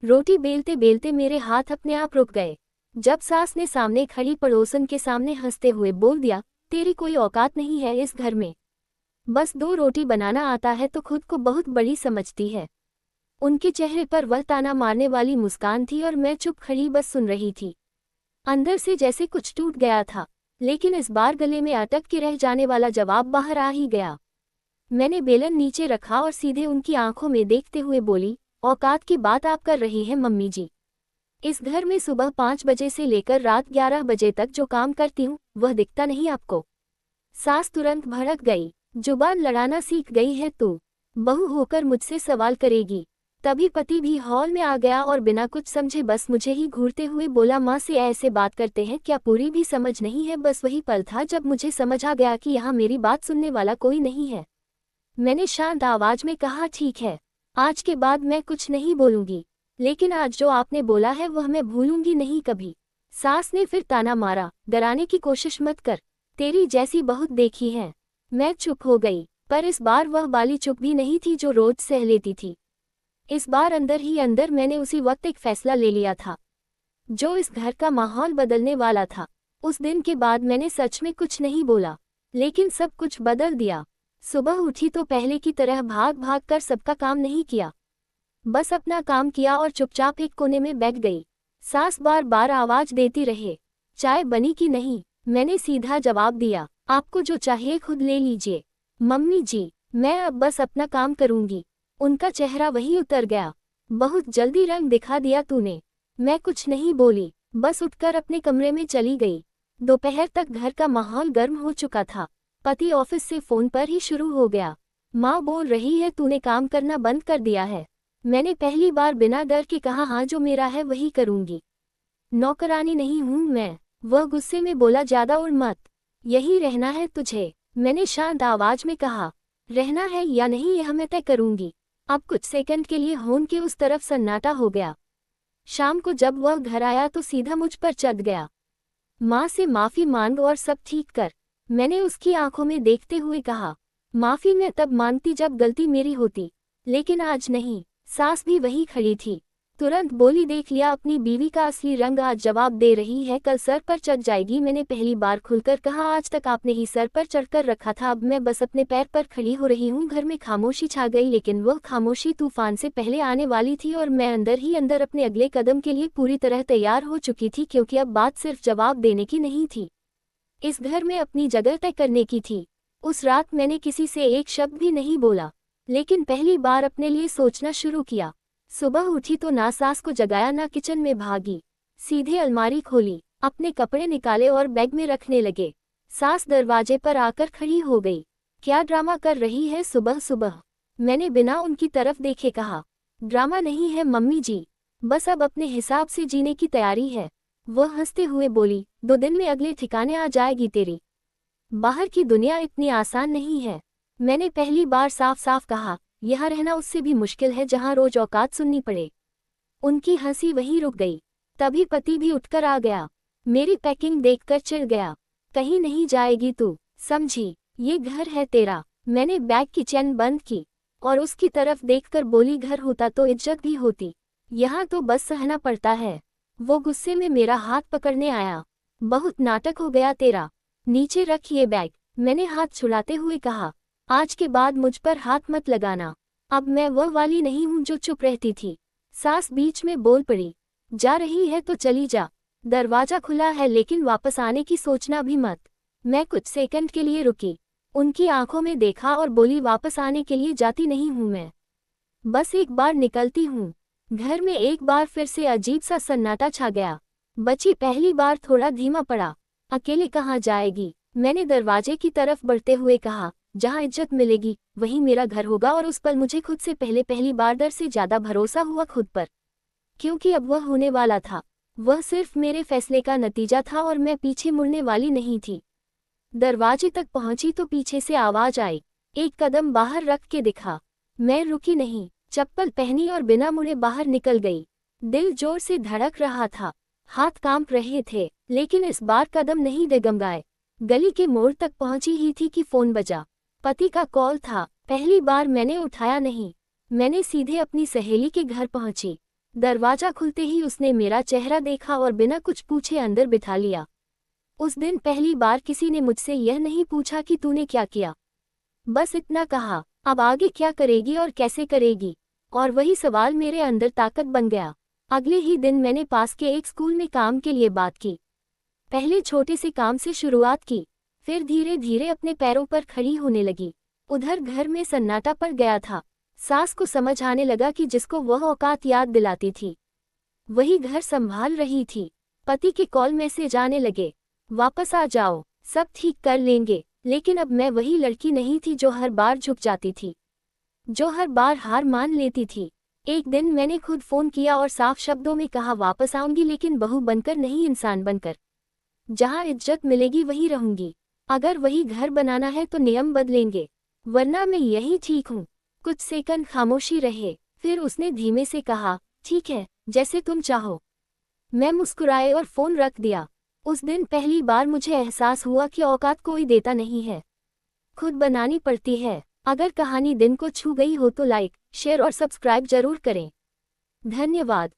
रोटी बेलते बेलते मेरे हाथ अपने आप रुक गए। जब सास ने सामने खड़ी पड़ोसन के सामने हंसते हुए बोल दिया, तेरी कोई औकात नहीं है इस घर में, बस 2 रोटी बनाना आता है तो खुद को बहुत बड़ी समझती है। उनके चेहरे पर वह ताना मारने वाली मुस्कान थी और मैं चुप खड़ी बस सुन रही थी। अंदर से जैसे कुछ टूट गया था, लेकिन इस बार गले में अटक के रह जाने वाला जवाब बाहर आ ही गया। मैंने बेलन नीचे रखा और सीधे उनकी आंखों में देखते हुए बोली, औकात की बात आप कर रही हैं मम्मी जी। इस घर में सुबह 5 बजे से लेकर रात 11 बजे तक जो काम करती हूँ वह दिखता नहीं आपको? सास तुरंत भड़क गई, जुबान लड़ाना सीख गई है तू, बहू होकर मुझसे सवाल करेगी। तभी पति भी हॉल में आ गया और बिना कुछ समझे बस मुझे ही घूरते हुए बोला, माँ से ऐसे बात करते हैं क्या? पूरी भी समझ नहीं है? बस वही पल था जब मुझे समझ आ गया कि यहाँ मेरी बात सुनने वाला कोई नहीं है। मैंने शांत आवाज में कहा, ठीक है, आज के बाद मैं कुछ नहीं बोलूंगी, लेकिन आज जो आपने बोला है वह मैं भूलूंगी नहीं कभी। सास ने फिर ताना मारा, डराने की कोशिश मत कर, तेरी जैसी बहुत देखी है। मैं चुप हो गई, पर इस बार वह वाली चुप भी नहीं थी जो रोज सह लेती थी। इस बार अंदर ही अंदर मैंने उसी वक्त एक फैसला ले लिया था, जो इस घर का माहौल बदलने वाला था। उस दिन के बाद मैंने सच में कुछ नहीं बोला, लेकिन सब कुछ बदल दिया। सुबह उठी तो पहले की तरह भाग भाग कर सबका काम नहीं किया, बस अपना काम किया और चुपचाप एक कोने में बैठ गई। सास बार बार आवाज देती रहे, चाय बनी कि नहीं? मैंने सीधा जवाब दिया, आपको जो चाहिए खुद ले लीजिए मम्मी जी, मैं अब बस अपना काम करूंगी। उनका चेहरा वहीं उतर गया, बहुत जल्दी रंग दिखा दिया तूने। मैं कुछ नहीं बोली, बस उठकर अपने कमरे में चली गई। दोपहर तक घर का माहौल गर्म हो चुका था। पति ऑफिस से फोन पर ही शुरू हो गया, माँ बोल रही है तूने काम करना बंद कर दिया है। मैंने पहली बार बिना डर के कहा, हाँ जो मेरा है वही करूंगी, नौकरानी नहीं हूं मैं। वह गुस्से में बोला, ज्यादा उड़ मत, यही रहना है तुझे। मैंने शांत आवाज में कहा, रहना है या नहीं यह मैं तय करूंगी। अब कुछ सेकंड के लिए होन के उस तरफ सन्नाटा हो गया। शाम को जब वह घर आया तो सीधा मुझ पर चढ़ गया, माँ से माफी मांग और सब ठीक कर। मैंने उसकी आंखों में देखते हुए कहा, माफी मैं तब मांगती जब गलती मेरी होती, लेकिन आज नहीं। सास भी वही खड़ी थी, तुरंत बोली, देख लिया अपनी बीवी का असली रंग, आज जवाब दे रही है, कल सर पर चढ़ जाएगी। मैंने पहली बार खुलकर कहा, आज तक आपने ही सर पर चढ़कर रखा था, अब मैं बस अपने पैर पर खड़ी हो रही हूँ। घर में खामोशी छा गई, लेकिन वह खामोशी तूफान से पहले आने वाली थी और मैं अंदर ही अंदर अपने अगले कदम के लिए पूरी तरह तैयार हो चुकी थी, क्योंकि अब बात सिर्फ जवाब देने की नहीं थी, इस घर में अपनी जगह तय करने की थी। उस रात मैंने किसी से एक शब्द भी नहीं बोला, लेकिन पहली बार अपने लिए सोचना शुरू किया। सुबह उठी तो ना सास को जगाया ना किचन में भागी, सीधे अलमारी खोली, अपने कपड़े निकाले और बैग में रखने लगे। सास दरवाजे पर आकर खड़ी हो गई, क्या ड्रामा कर रही है सुबह सुबह? मैंने बिना उनकी तरफ देखे कहा, ड्रामा नहीं है मम्मी जी, बस अब अपने हिसाब से जीने की तैयारी है। वह हंसते हुए बोली, 2 दिन में अगले ठिकाने आ जाएगी तेरी, बाहर की दुनिया इतनी आसान नहीं है। मैंने पहली बार साफ साफ कहा, यहाँ रहना उससे भी मुश्किल है जहाँ रोज औकात सुननी पड़े। उनकी हंसी वहीं रुक गई। तभी पति भी उठकर आ गया, मेरी पैकिंग देखकर चिढ़ गया, कहीं नहीं जाएगी तू, समझी, ये घर है तेरा। मैंने बैग की चैन बंद की और उसकी तरफ देखकर बोली, घर होता तो इज्जत भी होती, यहाँ तो बस सहना पड़ता है। वो गुस्से में मेरा हाथ पकड़ने आया, बहुत नाटक हो गया तेरा, नीचे रख ये बैग। मैंने हाथ छुड़ाते हुए कहा, आज के बाद मुझ पर हाथ मत लगाना, अब मैं वह वाली नहीं हूँ जो चुप रहती थी। सास बीच में बोल पड़ी, जा रही है तो चली जा, दरवाजा खुला है लेकिन वापस आने की सोचना भी मत। मैं कुछ सेकंड के लिए रुकी, उनकी आंखों में देखा और बोली, वापस आने के लिए जाती नहीं हूँ मैं, बस एक बार निकलती हूँ। घर में एक बार फिर से अजीब सा सन्नाटा छा गया। बची पहली बार थोड़ा धीमा पड़ा, अकेले कहाँ जाएगी? मैंने दरवाजे की तरफ बढ़ते हुए कहा, जहाँ इज्जत मिलेगी वही मेरा घर होगा। और उस पल मुझे खुद से पहली बार डर से ज्यादा भरोसा हुआ खुद पर, क्योंकि अब वह होने वाला था, वह सिर्फ मेरे फैसले का नतीजा था और मैं पीछे मुड़ने वाली नहीं थी। दरवाजे तक पहुंची तो पीछे से आवाज आई, एक कदम बाहर रख के दिखा। मैं रुकी नहीं, चप्पल पहनी और बिना मुड़े बाहर निकल गई। दिल जोर से धड़क रहा था, हाथ कांप रहे थे, लेकिन इस बार कदम नहीं डगमगाए। गली के मोड़ तक पहुंची ही थी कि फोन बजा, पति का कॉल था। पहली बार मैंने उठाया नहीं, मैंने सीधे अपनी सहेली के घर पहुंची। दरवाजा खुलते ही उसने मेरा चेहरा देखा और बिना कुछ पूछे अंदर बिठा लिया। उस दिन पहली बार किसी ने मुझसे यह नहीं पूछा कि तूने क्या किया, बस इतना कहा, अब आगे क्या करेगी और कैसे करेगी, और वही सवाल मेरे अंदर ताकत बन गया। अगले ही दिन मैंने पास के एक स्कूल में काम के लिए बात की। पहले छोटे से काम से शुरुआत की, फिर धीरे धीरे अपने पैरों पर खड़ी होने लगी। उधर घर में सन्नाटा पड़ गया था। सास को समझ आने लगा कि जिसको वह औकात याद दिलाती थी वही घर संभाल रही थी। पति के कॉल मैसेज आने लगे, वापस आ जाओ, सब ठीक कर लेंगे। लेकिन अब मैं वही लड़की नहीं थी जो हर बार झुक जाती थी, जो हर बार हार मान लेती थी। एक दिन मैंने खुद फोन किया और साफ शब्दों में कहा, वापस आऊंगी लेकिन बहू बनकर नहीं, इंसान बनकर। जहां इज्जत मिलेगी वहीं रहूंगी। अगर वही घर बनाना है तो नियम बदलेंगे, वरना मैं यही ठीक हूँ। कुछ सेकंड खामोशी रहे, फिर उसने धीमे से कहा, ठीक है, जैसे तुम चाहो। मैं मुस्कुराए और फोन रख दिया। उस दिन पहली बार मुझे एहसास हुआ कि औकात कोई देता नहीं है, खुद बनानी पड़ती है। अगर कहानी दिन को छू गई हो तो लाइक, शेयर और सब्सक्राइब जरूर करें। धन्यवाद।